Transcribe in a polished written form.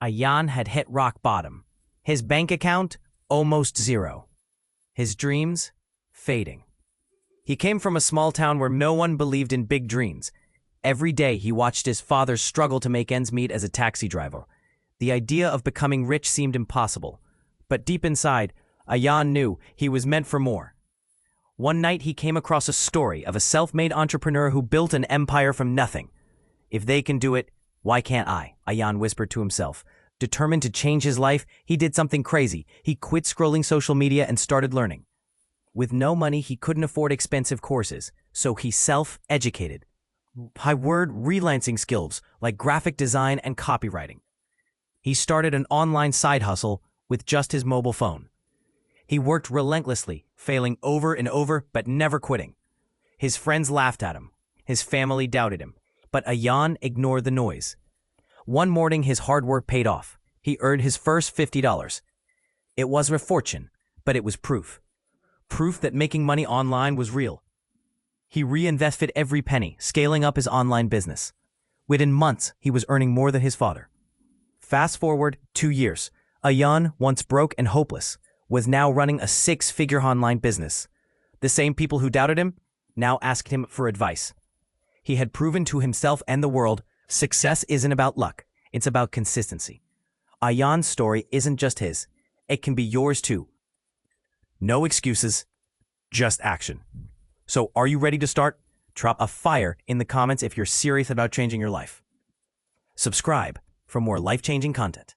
Ayaan had hit rock bottom. His bank account, almost zero. His dreams, fading. He came from a small town where no one believed in big dreams. Every day he watched his father struggle to make ends meet as a taxi driver. The idea of becoming rich seemed impossible. But deep inside, Ayaan knew he was meant for more. One night he came across a story of a self-made entrepreneur who built an empire from nothing. If they can do it, why can't I? Ayaan whispered to himself. Determined to change his life, he did something crazy. He quit scrolling social media and started learning. With no money, he couldn't afford expensive courses, so he self-educated. High-word freelancing skills like graphic design and copywriting. He started an online side hustle with just his mobile phone. He worked relentlessly, failing over and over, but never quitting. His friends laughed at him. His family doubted him. But Ayaan ignored the noise. One morning, his hard work paid off. He earned his first $50. It wasn't a fortune, but it was proof. Proof that making money online was real. He reinvested every penny, scaling up his online business. Within months, he was earning more than his father. Fast forward 2 years. Ayaan, once broke and hopeless, was now running a 6-figure online business. The same people who doubted him now asked him for advice. He had proven to himself and the world, success isn't about luck, it's about consistency. Ayaan's story isn't just his, it can be yours too. No excuses, just action. So are you ready to start? Drop a fire in the comments if you're serious about changing your life. Subscribe for more life-changing content.